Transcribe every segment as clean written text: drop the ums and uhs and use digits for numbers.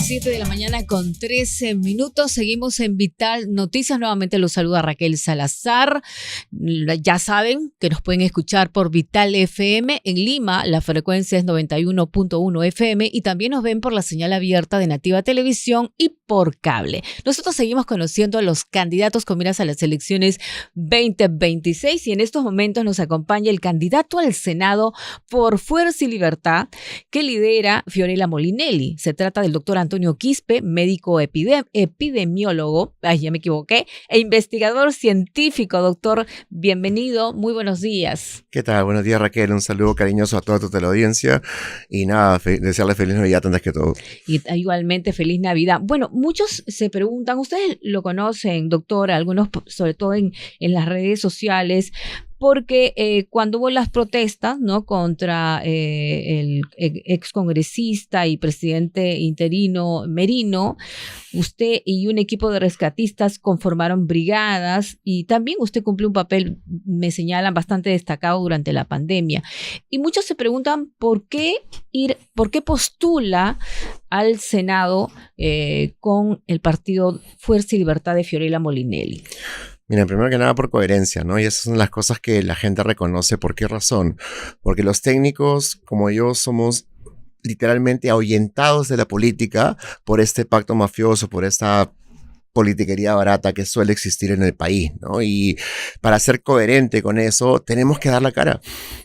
7 de la mañana con 13 minutos. Seguimos en Vital Noticias. Nuevamente los saluda Raquel Salazar. Ya saben que nos pueden escuchar por Vital FM. En Lima la frecuencia es 91.1 FM y también nos ven por la señal abierta de Nativa Televisión y por cable. Nosotros seguimos conociendo a los candidatos con miras a las elecciones 2026 y en estos momentos nos acompaña el candidato al Senado por Fuerza y Libertad que lidera Fiorella Molinelli. Se trata del doctor Antonio Quispe, médico epidemiólogo, ya me equivoqué, e investigador científico. Doctor, bienvenido, muy buenos días. ¿Qué tal? Buenos días, Raquel. Un saludo cariñoso a toda tu teleaudiencia y nada, desearle feliz Navidad antes que todo. Y igualmente feliz Navidad. Bueno, muchos se preguntan, ustedes lo conocen, doctor, algunos sobre todo en las redes sociales, porque cuando hubo las protestas, ¿no?, contra el excongresista y presidente interino Merino, usted y un equipo de rescatistas conformaron brigadas y también usted cumplió un papel, me señalan, bastante destacado durante la pandemia. Y muchos se preguntan por qué postula al Senado con el partido Fuerza y Libertad de Fiorella Molinelli. Mira, primero que nada por coherencia, ¿no? Y esas son las cosas que la gente reconoce. ¿Por qué razón? Porque los técnicos, como yo, somos literalmente ahuyentados de la política por este pacto mafioso, por esta politiquería barata que suele existir en el país, ¿no? Y para ser coherente con eso, tenemos que dar la cara.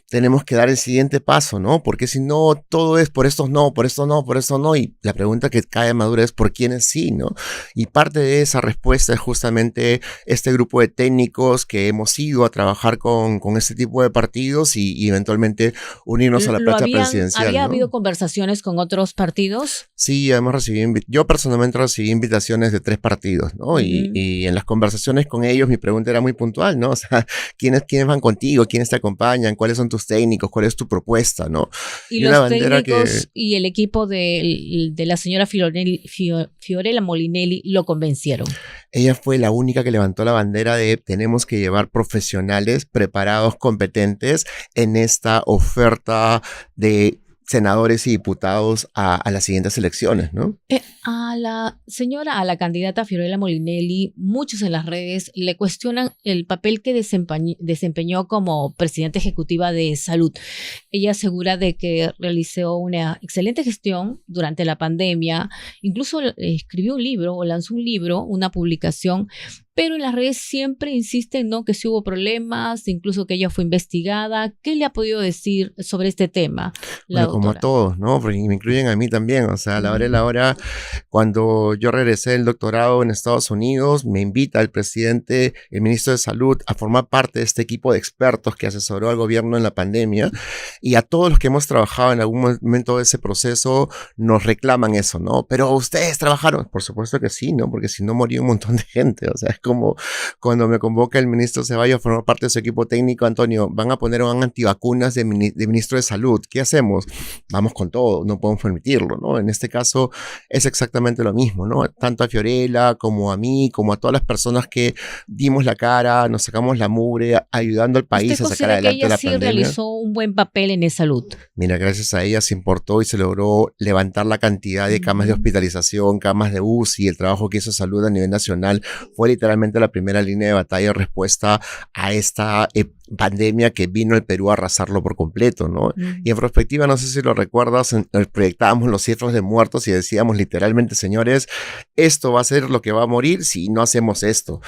Tenemos que dar el siguiente paso, ¿no? Porque si no, todo es por estos no, por esto no, por esto no. Y la pregunta que cae madura es ¿por quiénes sí, no? Y parte de esa respuesta es justamente este grupo de técnicos que hemos ido a trabajar con este tipo de partidos y eventualmente unirnos a la plancha presidencial. ¿Había ¿no? habido conversaciones con otros partidos? Sí, hemos yo personalmente recibí invitaciones de 3 partidos, ¿no? Y en las conversaciones con ellos mi pregunta era muy puntual, ¿no? O sea, ¿quiénes van contigo? ¿Quiénes te acompañan? ¿Cuáles son tus técnicos? ¿Cuál es tu propuesta? ¿no? Y los técnicos y el equipo de la señora Fiorella Molinelli lo convencieron. Ella fue la única que levantó la bandera de tenemos que llevar profesionales preparados, competentes en esta oferta de senadores y diputados a las siguientes elecciones, ¿no? A la candidata Fiorella Molinelli, muchos en las redes le cuestionan el papel que desempeñó como presidenta ejecutiva de salud. Ella asegura de que realizó una excelente gestión durante la pandemia, incluso escribió un libro o lanzó un libro, una publicación, pero en las redes siempre insisten, ¿no?, que sí hubo problemas, incluso que ella fue investigada. ¿Qué le ha podido decir sobre este tema la doctora? Como a todos, ¿no? Porque me incluyen a mí también. O sea, a la hora de la hora, cuando yo regresé del doctorado en Estados Unidos, me invita el presidente, el ministro de Salud, a formar parte de este equipo de expertos que asesoró al gobierno en la pandemia. Y a todos los que hemos trabajado en algún momento de ese proceso, nos reclaman eso, ¿no? Pero ustedes trabajaron. Por supuesto que sí, ¿no? Porque si no, moría un montón de gente. O sea, es como cuando me convoca el ministro Ceballos a formar parte de su equipo técnico. Antonio, van a poner un antivacunas de ministro de Salud. ¿Qué hacemos? Vamos con todo, no podemos permitirlo, ¿no? En este caso es exactamente lo mismo, ¿no? Tanto a Fiorella como a mí, como a todas las personas que dimos la cara, nos sacamos la mugre, ayudando al país a sacar adelante la pandemia. ¿Usted considera que ella sí realizó un buen papel en salud? Mira, gracias a ella se importó y se logró levantar la cantidad de camas de hospitalización, camas de UCI. El trabajo que hizo salud a nivel nacional fue literalmente la primera línea de batalla en respuesta a esta pandemia que vino el Perú a arrasarlo por completo, ¿no? Y en perspectiva, no sé si lo recuerdas, proyectábamos los cifras de muertos y decíamos literalmente, señores, esto va a ser lo que va a morir si no hacemos esto.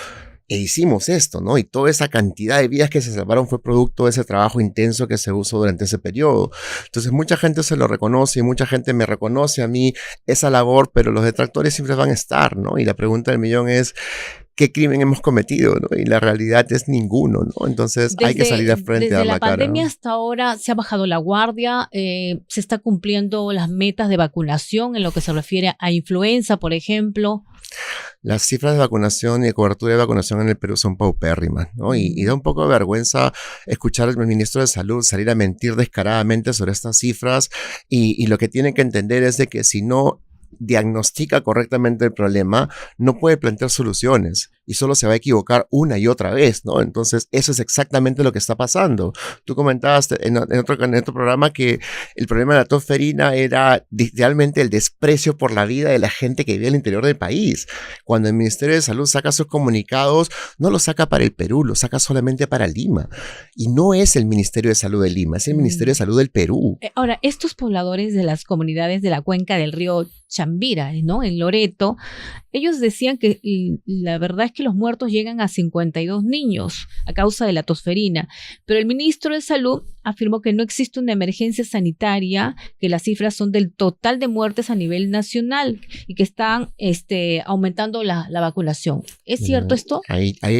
E hicimos esto, ¿no? Y toda esa cantidad de vidas que se salvaron fue producto de ese trabajo intenso que se usó durante ese periodo. Entonces mucha gente se lo reconoce y mucha gente me reconoce a mí esa labor, pero los detractores siempre van a estar, ¿no? Y la pregunta del millón es, ¿qué crimen hemos cometido? ¿no? Y la realidad es ninguno, ¿no? Entonces hay que salir de frente a dar la cara. Desde la pandemia ¿no? hasta ahora se ha bajado la guardia, se está cumpliendo las metas de vacunación en lo que se refiere a influenza, por ejemplo. Las cifras de vacunación y de cobertura de vacunación en el Perú son paupérrimas, ¿no? Y da un poco de vergüenza escuchar al ministro de Salud salir a mentir descaradamente sobre estas cifras y lo que tienen que entender es de que si no diagnostica correctamente el problema, no puede plantear soluciones. y solo se va a equivocar una y otra vez, ¿no? Entonces, eso es exactamente lo que está pasando. Tú comentabas en otro programa que el problema de la tos ferina era realmente el desprecio por la vida de la gente que vive al interior del país. Cuando el Ministerio de Salud saca sus comunicados, no los saca para el Perú, los saca solamente para Lima. Y no es el Ministerio de Salud de Lima, es el Ministerio de Salud del Perú. Ahora, estos pobladores de las comunidades de la cuenca del río Chambira, ¿no? En Loreto, ellos decían que la verdad es que los muertos llegan a 52 niños a causa de la tosferina, pero el ministro de Salud afirmó que no existe una emergencia sanitaria, que las cifras son del total de muertes a nivel nacional y que están aumentando la vacunación. ¿Es cierto esto?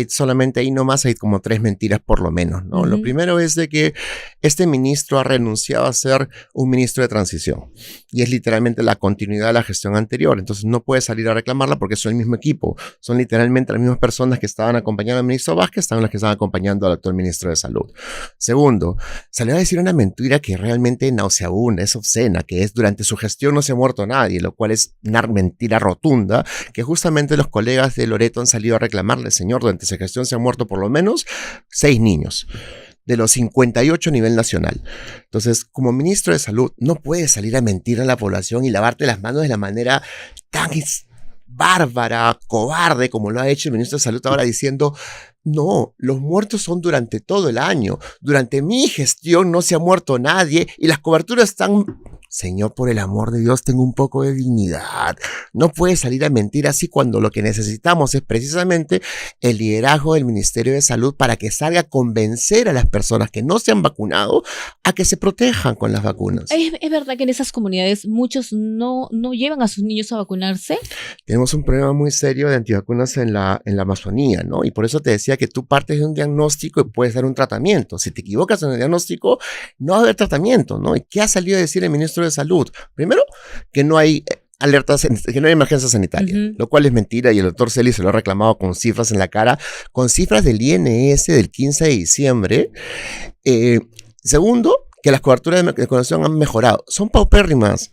Solamente ahí nomás hay como 3 mentiras por lo menos, ¿no? Lo primero es de que este ministro ha renunciado a ser un ministro de transición y es literalmente la continuidad de la gestión anterior, entonces no puede salir a reclamarla porque son el mismo equipo, son literalmente las mismas personas que estaban acompañando al ministro Vázquez, estaban las que estaban acompañando al actual ministro de Salud. Segundo, salió a decir una mentira que realmente nauseabunda, es obscena, que es durante su gestión no se ha muerto nadie, lo cual es una mentira rotunda, que justamente los colegas de Loreto han salido a reclamarle, señor, durante su gestión se han muerto por lo menos 6 niños. De los 58 a nivel nacional. Entonces, como ministro de Salud, no puedes salir a mentir a la población y lavarte las manos de la manera tan bárbara, cobarde, como lo ha hecho el ministro de Salud ahora diciendo, no, los muertos son durante todo el año. Durante mi gestión no se ha muerto nadie y las coberturas están... Señor, por el amor de Dios, tengo un poco de dignidad. No puede salir a mentir así cuando lo que necesitamos es precisamente el liderazgo del Ministerio de Salud para que salga a convencer a las personas que no se han vacunado a que se protejan con las vacunas. ¿Es verdad que en esas comunidades muchos no llevan a sus niños a vacunarse? Tenemos un problema muy serio de antivacunas en la Amazonía, ¿no? Y por eso te decía que tú partes de un diagnóstico y puedes dar un tratamiento. Si te equivocas en el diagnóstico, no va a haber tratamiento, ¿no? ¿Y qué ha salido a decir el ministro de Salud? Primero, que no hay alertas, que no hay emergencia sanitaria, lo cual es mentira y el doctor Celi se lo ha reclamado con cifras en la cara, con cifras del INS del 15 de diciembre. Segundo, que las coberturas de vacunación han mejorado. Son paupérrimas.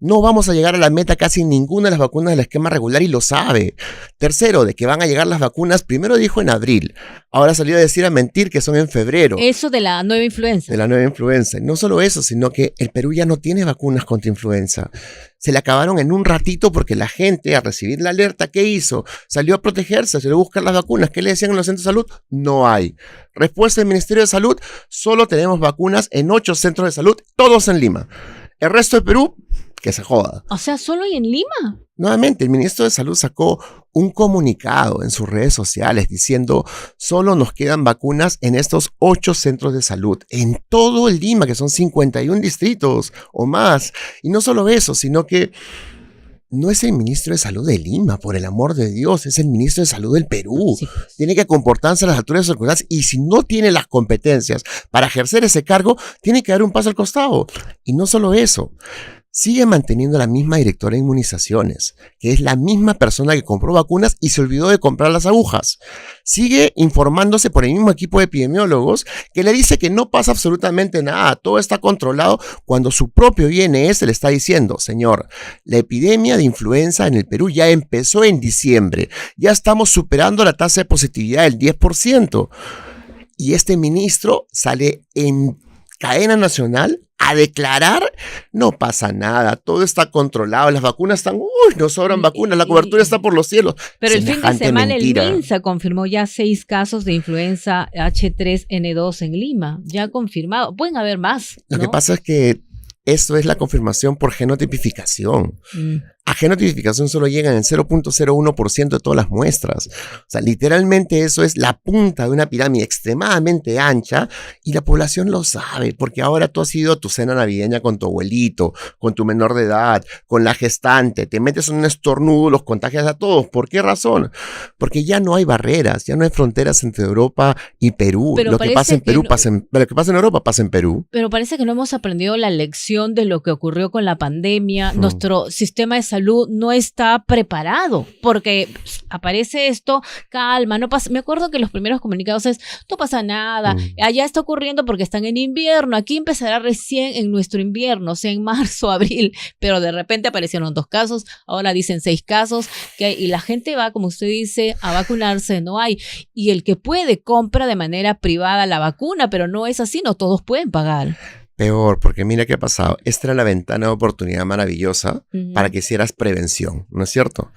No vamos a llegar a la meta casi ninguna de las vacunas del esquema regular y lo sabe. Tercero, de que van a llegar las vacunas, primero dijo en abril, ahora salió a decir a mentir que son en febrero. Eso de la nueva influenza. De la nueva influenza. Y no solo eso, sino que el Perú ya no tiene vacunas contra influenza. Se le acabaron en un ratito porque la gente, al recibir la alerta, ¿qué hizo? Salió a protegerse, salió a buscar las vacunas. ¿Qué le decían en los centros de salud? No hay. Respuesta del Ministerio de Salud, solo tenemos vacunas en 8 centros de salud, todos en Lima. El resto del Perú, que se joda. O sea, ¿solo hay en Lima? Nuevamente, el ministro de Salud sacó un comunicado en sus redes sociales diciendo solo nos quedan vacunas en estos 8 centros de salud, en todo el Lima, que son 51 distritos o más. Y no solo eso, sino que no es el ministro de Salud de Lima, por el amor de Dios, es el ministro de Salud del Perú. Sí. Tiene que comportarse a las alturas de sus circunstancias y si no tiene las competencias para ejercer ese cargo, tiene que dar un paso al costado. Y no solo eso, sigue manteniendo la misma directora de inmunizaciones, que es la misma persona que compró vacunas y se olvidó de comprar las agujas. Sigue informándose por el mismo equipo de epidemiólogos que le dice que no pasa absolutamente nada, todo está controlado, cuando su propio INS le está diciendo, señor, la epidemia de influenza en el Perú ya empezó en diciembre, ya estamos superando la tasa de positividad del 10%. Y este ministro sale en cadena nacional a declarar, no pasa nada, todo está controlado, las vacunas están, nos sobran vacunas, la cobertura está por los cielos. Pero el fin de semana mentira. El MINSA confirmó ya 6 casos de influenza H3N2 en Lima, ya confirmado, pueden haber más, ¿no? Lo que pasa es que esto es la confirmación por genotipificación. A genotipificación solo llegan en 0.01% de todas las muestras. O sea, literalmente eso es la punta de una pirámide extremadamente ancha y la población lo sabe, porque ahora tú has ido a tu cena navideña con tu abuelito, con tu menor de edad, con la gestante, te metes en un estornudo, los contagias a todos. ¿Por qué razón? Porque ya no hay barreras, ya no hay fronteras entre Europa y Perú. Lo que pasa en Perú lo que pasa en Europa pasa en Perú. Pero parece que no hemos aprendido la lección de lo que ocurrió con la pandemia. Nuestro sistema de salud salud no está preparado, porque aparece esto, calma, no pasa. Me acuerdo que los primeros comunicados es, no pasa nada, allá está ocurriendo porque están en invierno, aquí empezará recién en nuestro invierno, o sea, en marzo, abril, pero de repente aparecieron 2 casos, ahora dicen 6 casos, y la gente va, como usted dice, a vacunarse, no hay, y el que puede compra de manera privada la vacuna, pero no es así, no todos pueden pagar. Peor, porque mira qué ha pasado. Esta era la ventana de oportunidad maravillosa para que hicieras prevención, ¿no es cierto?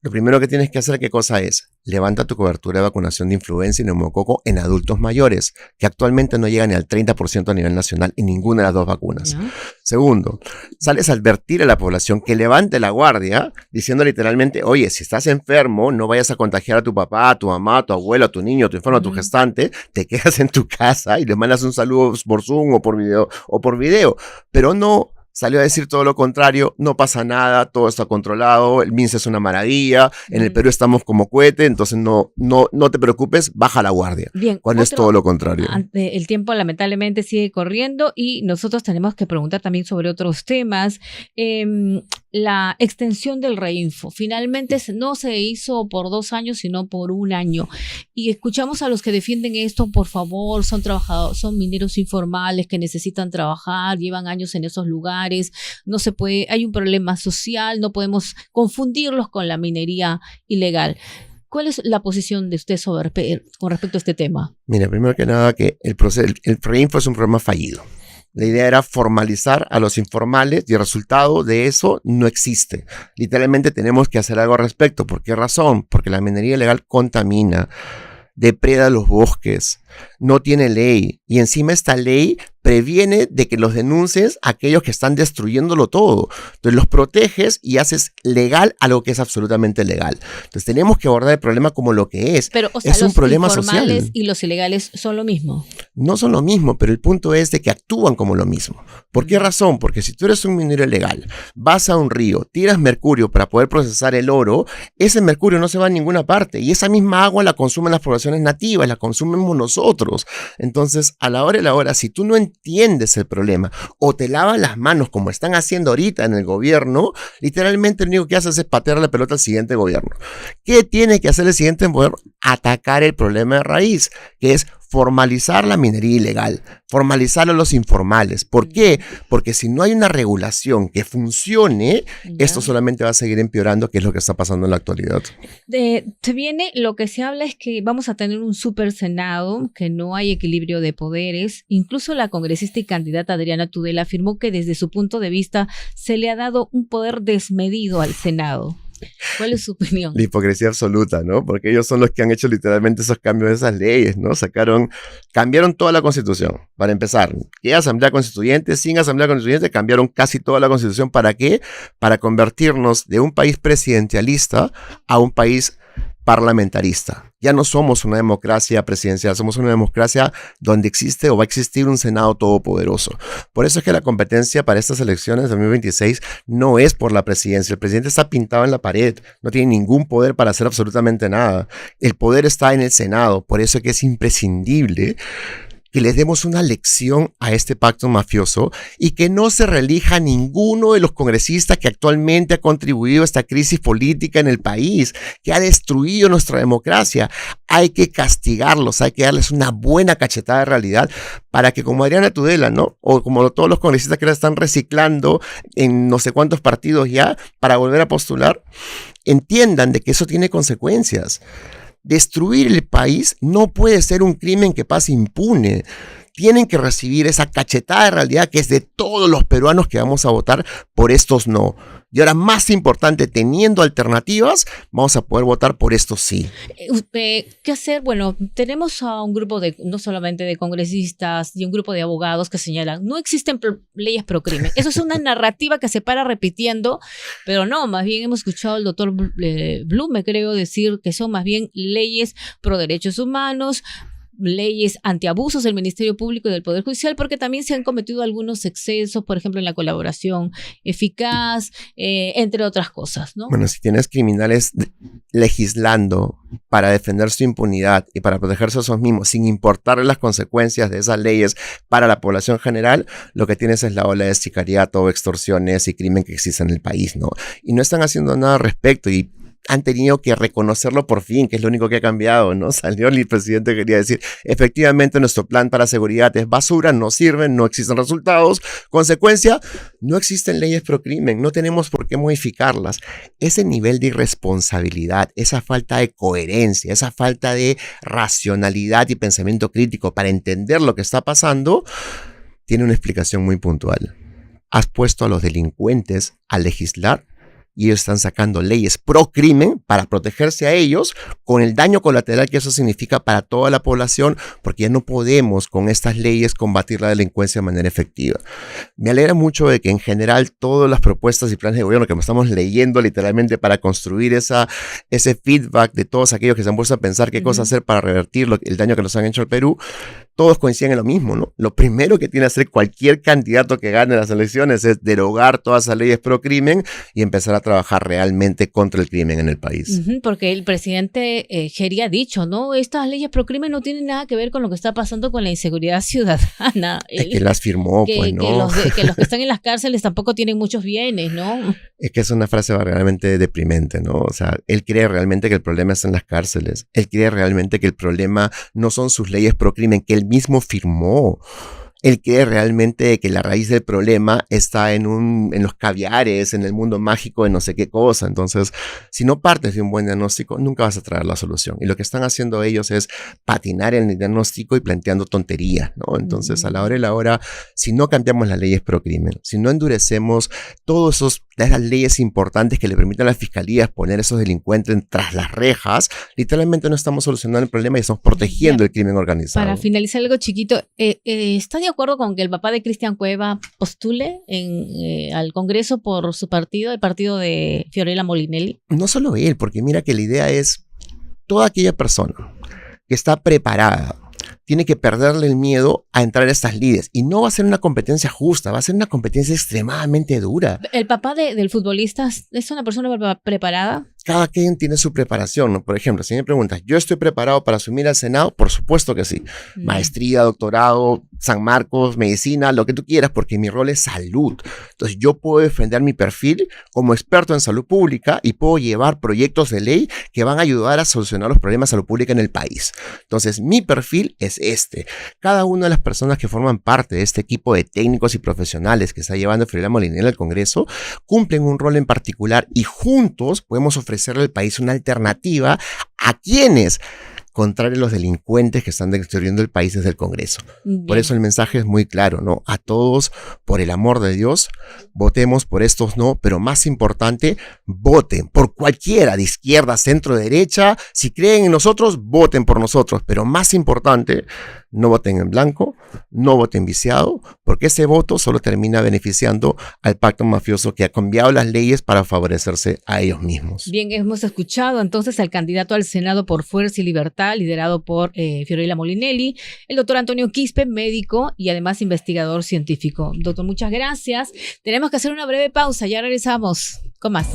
Lo primero que tienes que hacer, ¿qué cosa es? Levanta tu cobertura de vacunación de influenza y neumococo en adultos mayores, que actualmente no llegan ni al 30% a nivel nacional en ninguna de las 2 vacunas. ¿Ya? Segundo, sales a advertir a la población que levante la guardia, diciendo literalmente, oye, si estás enfermo, no vayas a contagiar a tu papá, a tu mamá, a tu abuelo, a tu niño, a tu enfermo, a tu gestante, te quedas en tu casa y le mandas un saludo por Zoom o por video, pero no salió a decir todo lo contrario, no pasa nada, todo está controlado, el MINSA es una maravilla, en el Perú estamos como cohete, entonces no te preocupes, baja la guardia. Bien, cuando es todo lo contrario. El tiempo lamentablemente sigue corriendo y nosotros tenemos que preguntar también sobre otros temas. La extensión del reinfo finalmente no se hizo por 2 años, sino por 1 año. Y escuchamos a los que defienden esto, por favor, son trabajadores, son mineros informales que necesitan trabajar, llevan años en esos lugares, no se puede, hay un problema social, no podemos confundirlos con la minería ilegal. ¿Cuál es la posición de usted con respecto a este tema? Mira, primero que nada, que el reinfo es un programa fallido. La idea era formalizar a los informales y el resultado de eso no existe. Literalmente tenemos que hacer algo al respecto. ¿Por qué razón? Porque la minería ilegal contamina, depreda los bosques, no tiene ley y encima esta ley previene de que los denuncies a aquellos que están destruyéndolo todo. Entonces los proteges y haces legal algo que es absolutamente legal. Entonces tenemos que abordar el problema como lo que es. Pero, o sea, es un problema social. Los informales y los ilegales son lo mismo. No son lo mismo, pero el punto es de que actúan como lo mismo. ¿Por qué razón? Porque si tú eres un minero ilegal, vas a un río, tiras mercurio para poder procesar el oro, ese mercurio no se va a ninguna parte y esa misma agua la consumen las poblaciones nativas, la consumimos nosotros. Entonces, a la hora, si tú no entiendes el problema o te lavas las manos como están haciendo ahorita en el gobierno, literalmente lo único que haces es patear la pelota al siguiente gobierno. ¿Qué tiene que hacer el siguiente gobierno? Atacar el problema de raíz, que es formalizar la minería ilegal, formalizar a los informales. ¿Por qué? Porque si no hay una regulación que funcione, esto solamente va a seguir empeorando, que es lo que está pasando en la actualidad. Se viene, lo que se habla es que vamos a tener un super senado, que no hay equilibrio de poderes. Incluso la congresista y candidata Adriana Tudela afirmó que desde su punto de vista se le ha dado un poder desmedido al Senado. ¿Cuál es su opinión? La hipocresía absoluta, ¿no? Porque ellos son los que han hecho literalmente esos cambios de esas leyes, ¿no? Cambiaron toda la Constitución. Para empezar, ¿qué asamblea constituyente? Sin asamblea constituyente cambiaron casi toda la Constitución. ¿Para qué? Para convertirnos de un país presidencialista a un país parlamentarista. Ya no somos una democracia presidencial, somos una democracia donde existe o va a existir un Senado todopoderoso. Por eso es que la competencia para estas elecciones de 2026 no es por la presidencia. El presidente está pintado en la pared, no tiene ningún poder para hacer absolutamente nada. El poder está en el Senado, por eso es que es imprescindible que les demos una lección a este pacto mafioso y que no se reelija ninguno de los congresistas que actualmente ha contribuido a esta crisis política en el país, que ha destruido nuestra democracia. Hay que castigarlos, hay que darles una buena cachetada de realidad para que, como Adriana Tudela, ¿no? O como todos los congresistas que la están reciclando en no sé cuántos partidos ya para volver a postular, entiendan de que eso tiene consecuencias. Destruir el país no puede ser un crimen que pase impune. Tienen que recibir esa cachetada de realidad que es de todos los peruanos que vamos a votar por estos no. Y ahora, más importante, teniendo alternativas, vamos a poder votar por estos sí. ¿Qué hacer? Bueno, tenemos a un grupo no solamente de congresistas y un grupo de abogados que señalan, no existen leyes pro crimen. Eso es una narrativa que se para repitiendo, pero no, más bien hemos escuchado al doctor Blume, creo, decir que son más bien leyes pro derechos humanos, leyes antiabusos del Ministerio Público y del Poder Judicial, porque también se han cometido algunos excesos, por ejemplo, en la colaboración eficaz, entre otras cosas, ¿no? Bueno, si tienes criminales legislando para defender su impunidad y para protegerse a esos mismos, sin importar las consecuencias de esas leyes para la población general, lo que tienes es la ola de sicariato, extorsiones y crimen que existe en el país, ¿no? Y no están haciendo nada al respecto y han tenido que reconocerlo por fin, que es lo único que ha cambiado, ¿no? Salió el presidente, quería decir, efectivamente nuestro plan para seguridad es basura, no sirven, no existen resultados. Consecuencia, no existen leyes pro crimen, no tenemos por qué modificarlas. Ese nivel de irresponsabilidad, esa falta de coherencia, esa falta de racionalidad y pensamiento crítico para entender lo que está pasando, tiene una explicación muy puntual. Has puesto a los delincuentes a legislar y ellos están sacando leyes pro crimen para protegerse a ellos con el daño colateral que eso significa para toda la población, porque ya no podemos con estas leyes combatir la delincuencia de manera efectiva. Me alegra mucho de que en general todas las propuestas y planes de gobierno que estamos leyendo literalmente para construir ese feedback de todos aquellos que se han puesto a pensar qué cosa hacer para revertir el daño que nos han hecho al Perú, todos coinciden en lo mismo, ¿no? Lo primero que tiene que hacer cualquier candidato que gane las elecciones es derogar todas esas leyes pro crimen y empezar a trabajar realmente contra el crimen en el país. Porque el presidente Geri ha dicho, ¿no? Estas leyes pro crimen no tienen nada que ver con lo que está pasando con la inseguridad ciudadana. Es que las firmó, pues, ¿no? Que los que están en las cárceles tampoco tienen muchos bienes, ¿no? Es que es una frase realmente deprimente, ¿no? O sea, él cree realmente que el problema está en las cárceles. Él cree realmente que el problema no son sus leyes pro crimen, que él mismo firmó. Él cree realmente que la raíz del problema está en los caviares, en el mundo mágico de no sé qué cosa. Entonces, si no partes de un buen diagnóstico, nunca vas a traer la solución. Y lo que están haciendo ellos es patinar en el diagnóstico y planteando tonterías, ¿no? Entonces, a la hora y la hora, si no cambiamos las leyes pro crimen, si no endurecemos todas esas leyes importantes que le permiten a las fiscalías poner a esos delincuentes tras las rejas, literalmente no estamos solucionando el problema y estamos protegiendo el crimen organizado. Para finalizar algo chiquito, ¿está de acuerdo con que el papá de Cristian Cueva postule al Congreso por su partido, el partido de Fiorella Molinelli? No solo él, porque mira que la idea es toda aquella persona que está preparada tiene que perderle el miedo a entrar a estas lides. Y no va a ser una competencia justa, va a ser una competencia extremadamente dura. ¿El papá del futbolista es una persona preparada? Cada quien tiene su preparación, ¿no? Por ejemplo, si me preguntas, ¿yo estoy preparado para asumir al Senado? Por supuesto que sí. Maestría, doctorado, San Marcos, medicina, lo que tú quieras, porque mi rol es salud. Entonces, yo puedo defender mi perfil como experto en salud pública y puedo llevar proyectos de ley que van a ayudar a solucionar los problemas de salud pública en el país. Entonces, mi perfil es este. Cada una de las personas que forman parte de este equipo de técnicos y profesionales que está llevando Fiorella Molinelli al Congreso cumplen un rol en particular y juntos podemos ofrecerle al país una alternativa a quienes, contrario a los delincuentes que están destruyendo el país desde el Congreso. Bien. Por eso el mensaje es muy claro, ¿no? A todos, por el amor de Dios, votemos por estos no, pero más importante, voten por cualquiera, de izquierda, centro, derecha. Si creen en nosotros, voten por nosotros, pero más importante, no voten en blanco, no voten viciado, porque ese voto solo termina beneficiando al pacto mafioso que ha cambiado las leyes para favorecerse a ellos mismos. Bien, hemos escuchado entonces al candidato al Senado por Fuerza y Libertad, liderado por Fiorella Molinelli, el doctor Antonio Quispe, médico y además investigador científico. Doctor, muchas gracias. Tenemos que hacer una breve pausa, ya regresamos con más.